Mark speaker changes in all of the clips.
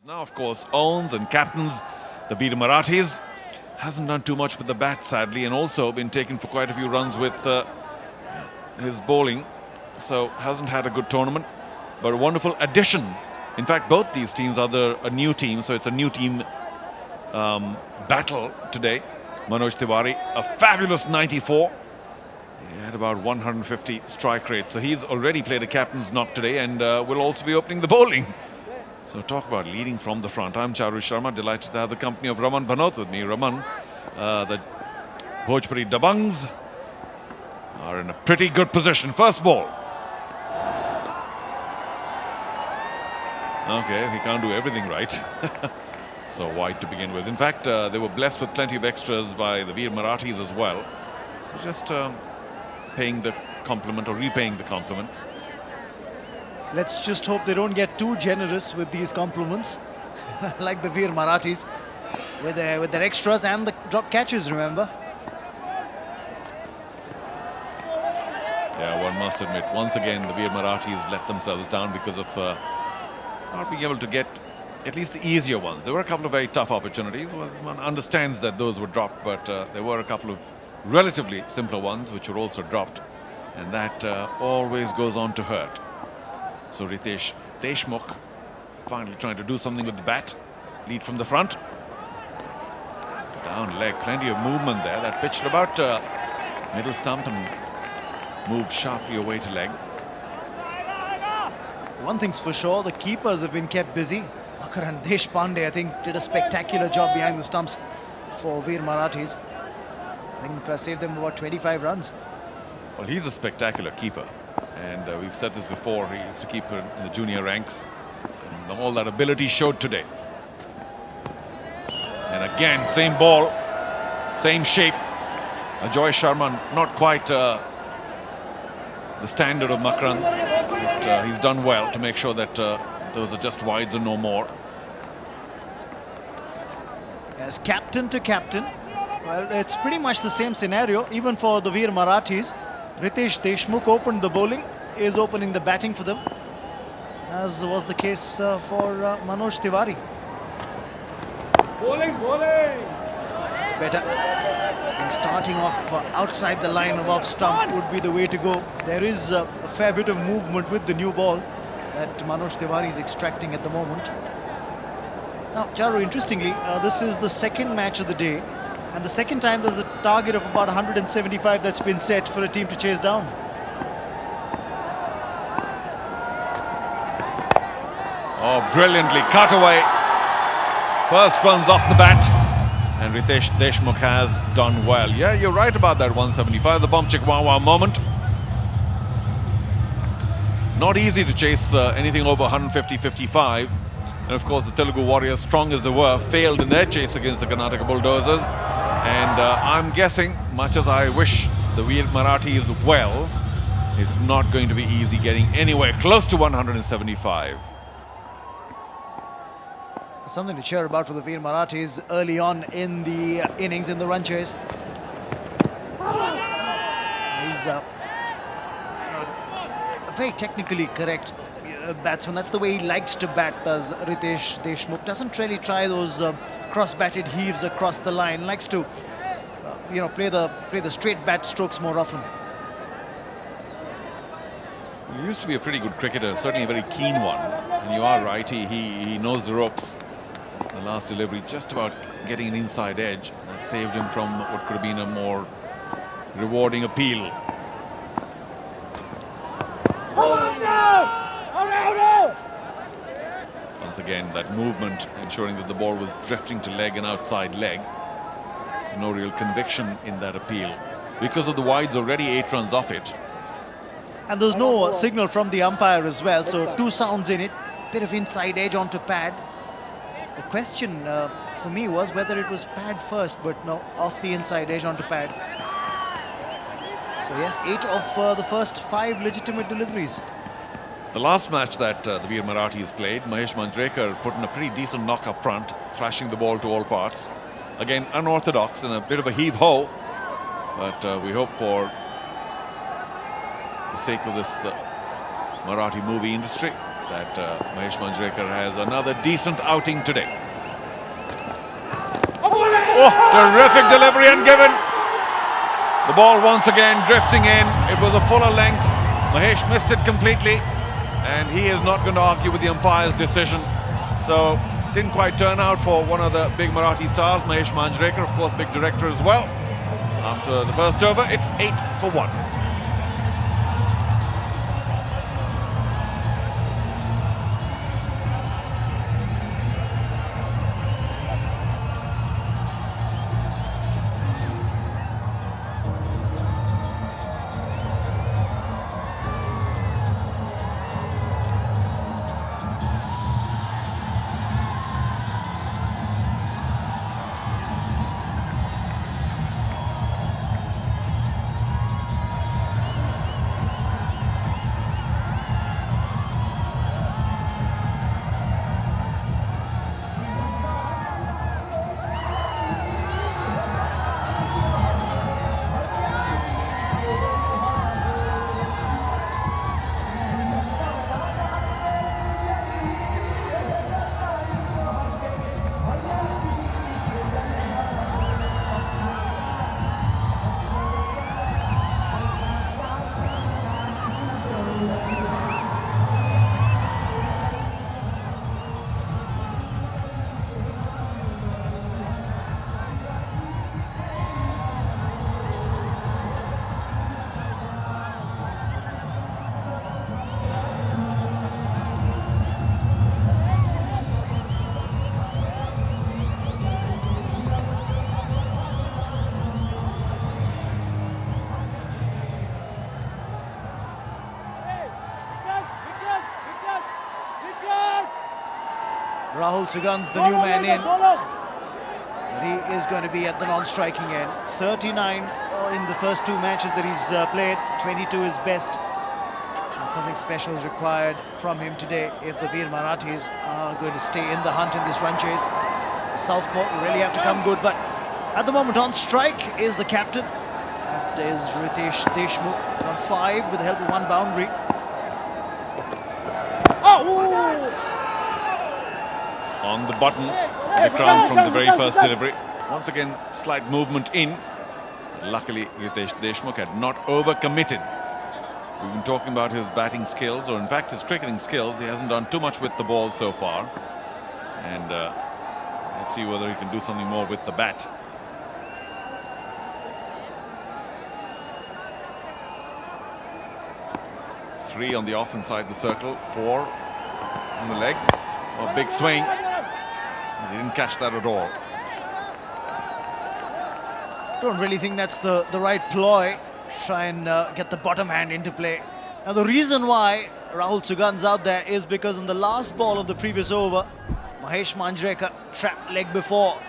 Speaker 1: Now, of course, owns and captains the Veer Marathis. Hasn't done too much with the bat, sadly, and also been taken for quite a few runs with his bowling. So hasn't had a good tournament, but a wonderful addition. In fact, both these teams are a new team, so it's a new team battle today. Manoj Tiwari, a fabulous 94. He had about 150 strike rate, so he's already played a captain's knock today and will also be opening the bowling. So talk about leading from the front. I'm Charu Sharma, delighted to have the company of Raman Bhanot with me. Raman, the Bhojpuri Dabangs are in a pretty good position. First ball. Okay, he can't do everything right. So wide to begin with. In fact, they were blessed with plenty of extras by the Veer Marathis as well. So just paying the compliment or repaying the compliment.
Speaker 2: Let's just hope they don't get too generous with these compliments, like the Veer Marathis, with their extras and the drop catches, remember?
Speaker 1: Yeah, one must admit, once again, the Veer Marathis let themselves down because of not being able to get at least the easier ones. There were a couple of very tough opportunities. Well, one understands that those were dropped, but there were a couple of relatively simpler ones which were also dropped, and that always goes on to hurt. So Riteish Deshmukh finally trying to do something with the bat. Lead from the front. Down leg, plenty of movement there. That pitched about middle stump and moved sharply away to leg.
Speaker 2: One thing's for sure, the keepers have been kept busy. Akaran Deshpande, I think, did a spectacular job behind the stumps for Veer Marathis. I think saved them about 25 runs.
Speaker 1: Well, he's a spectacular keeper. And we've said this before, he used to keep in the junior ranks. And all that ability showed today. And again, same ball, same shape. Ajoy Sharma, not quite the standard of Makran. But he's done well to make sure that those are just wides and no more.
Speaker 2: As captain to captain, well, it's pretty much the same scenario, even for the Veer Marathis. Riteish Deshmukh opened the bowling, is opening the batting for them, as was the case for Manoj Tiwari.
Speaker 3: Bowling.
Speaker 2: It's better. I think starting off outside the line of off stump would be the way to go. There is a fair bit of movement with the new ball that Manoj Tiwari is extracting at the moment. Now, Charu, interestingly, this is the second match of the day, and the second time there's a target of about 175 that's been set for a team to chase down.
Speaker 1: Oh, brilliantly cut away. First runs off the bat. And Riteish Deshmukh has done well. Yeah, you're right about that 175. The bump chick wow moment. Not easy to chase anything over 150-55. And of course, the Telugu Warriors, strong as they were, failed in their chase against the Karnataka Bulldozers. And I'm guessing, much as I wish the Veer Marathis well, it's not going to be easy getting anywhere close to 175.
Speaker 2: Something to cheer about for the Veer Marathis early on in the innings, in the run chase. He's a very technically correct batsman. That's the way he likes to bat, does Riteish Deshmukh. Doesn't really try those cross-batted heaves across the line. Likes to, play the straight bat strokes more often.
Speaker 1: He used to be a pretty good cricketer, certainly a very keen one. And you are right, he knows the ropes. The last delivery just about getting an inside edge. That saved him from what could have been a more rewarding appeal. Once again, that movement ensuring that the ball was drifting to leg and outside leg. So no real conviction in that appeal. Because of the wides, already 8 runs off it.
Speaker 2: And there's no signal from the umpire as well, so 2 sounds in it. Bit of inside edge onto pad. The question for me was whether it was pad first, but no, off the inside edge onto pad. So yes, 8 of the first 5 legitimate deliveries.
Speaker 1: The last match that the Veer Marathis played, Mahesh Manjrekar put in a pretty decent knock up front, thrashing the ball to all parts. Again, unorthodox and a bit of a heave-ho, but we hope for the sake of this Marathi movie industry that Mahesh Manjrekar has another decent outing today. Oh, terrific delivery and given. The ball once again drifting in. It was a fuller length. Mahesh missed it completely, and he is not going to argue with the umpire's decision. So, didn't quite turn out for one of the big Marathi stars, Mahesh Manjrekar, of course, big director as well. After the first over, it's 8 for 1.
Speaker 2: Rahul Sugan's the new man in. He is going to be at the non-striking end. 39 in the first 2 matches that he's played. 22 is best. And something special is required from him today if the Veer Marathis are going to stay in the hunt in this run chase. The southpaw will really have to come good, but at the moment on strike is the captain. That is Riteish Deshmukh. He's on 5 with the help of 1 boundary.
Speaker 1: On the button, Vikrant from the very first delivery. Once again, slight movement in. Luckily, Riteish Deshmukh had not over-committed. We've been talking about his batting skills, or in fact his cricketing skills. He hasn't done too much with the ball so far. And let's see whether he can do something more with the bat. Three on the off inside the circle, 4 on the leg. A big swing. He didn't catch that at all.
Speaker 2: Don't really think that's the right ploy. Try and get the bottom hand into play. Now the reason why Rahul Sugan's out there is because in the last ball of the previous over, Mahesh Manjrekar trapped leg before.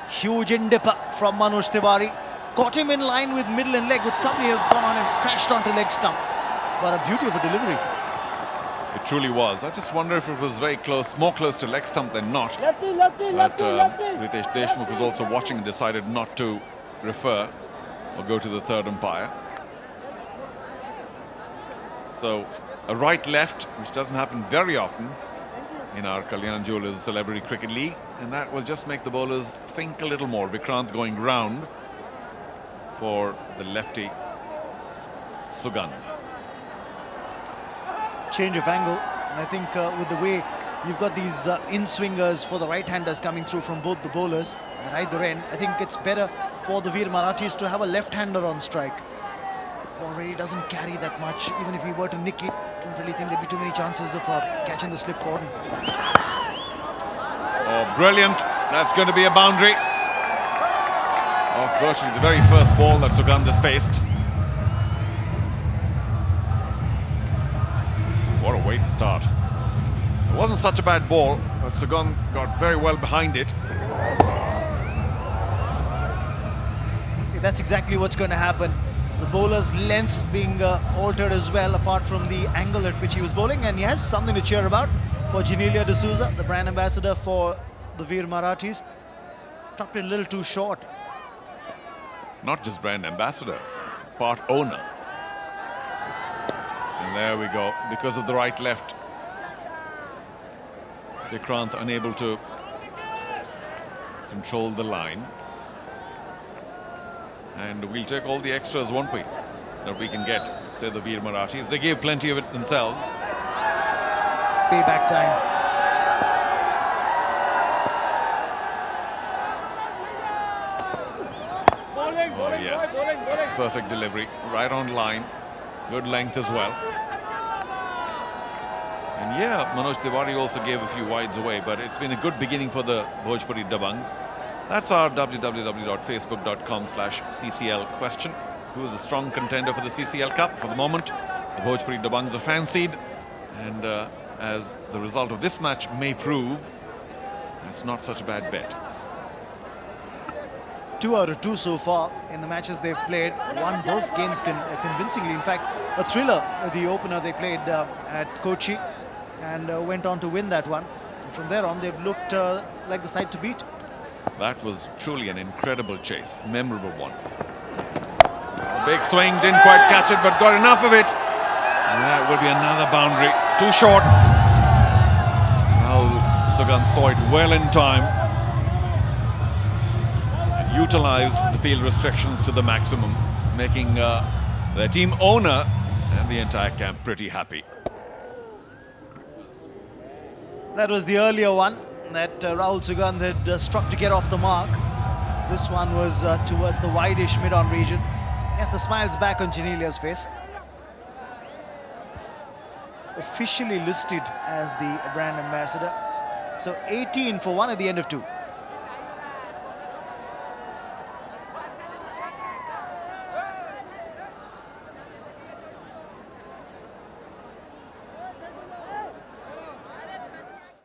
Speaker 2: Huge in-dipper from Manoj Tiwari. Caught him in line with middle and leg, would probably have gone on him, crashed onto leg stump. But a beauty of a delivery.
Speaker 1: It truly was. I just wonder if it was very close, more close to leg stump than not.
Speaker 3: Lefty, lefty,
Speaker 1: But
Speaker 3: lefty, lefty.
Speaker 1: Riteish Deshmukh was also watching and decided not to refer or go to the third umpire. So a right-left, which doesn't happen very often in our Kalyan Jewellers Celebrity Cricket League, and that will just make the bowlers think a little more. Vikrant going round for the lefty Sugan.
Speaker 2: Change of angle, and I think with the way you've got these in-swingers for the right-handers coming through from both the bowlers at either end, I think it's better for the Veer Marathis to have a left-hander on strike. Already doesn't carry that much. Even if he were to nick it, I don't really think there'd be too many chances of catching the slip cordon.
Speaker 1: Oh, brilliant. That's going to be a boundary. Off virtually the very first ball that Sugandas faced. What a way to start. It wasn't such a bad ball, but Sugan got very well behind it.
Speaker 2: See, that's exactly what's going to happen. The bowler's length being altered as well, apart from the angle at which he was bowling, and he has something to cheer about for GeneliaD'Souza, the brand ambassador for the Veer Marathis. Dropped it a little too short.
Speaker 1: Not just brand ambassador, part owner. And there we go, because of the right-left. Vikrant unable to control the line. And we'll take all the extras, won't we? That we can get, say the Veer Marathis. They gave plenty of it themselves.
Speaker 2: Payback time.
Speaker 1: Oh yes, that's perfect delivery, right on line, good length as well. And yeah, Manoj Tiwari also gave a few wides away, but it's been a good beginning for the Bhojpuri Dabangs. That's our www.facebook.com/CCL question. Who is the strong contender for the CCL Cup? For the moment, the Bhojpuri Dabangs are fancied, and as the result of this match may prove, it's not such a bad bet.
Speaker 2: 2 out of 2 so far in the matches they've played. Won both games convincingly. In fact, a thriller, the opener they played at Kochi, and went on to win that one. And from there on, they've looked like the side to beat.
Speaker 1: That was truly an incredible chase, memorable one. A big swing, didn't quite catch it, but got enough of it. And that will be another boundary, too short. Rahul Sugandh saw it well in time. Utilized the field restrictions to the maximum, making their team owner and the entire camp pretty happy.
Speaker 2: That was the earlier one that Rahul Sugandh had struck to get off the mark. This one was towards the wide-ish mid-on region. Yes, the smile's back on Genelia's face. Officially listed as the brand ambassador. So 18 for 1 at the end of 2.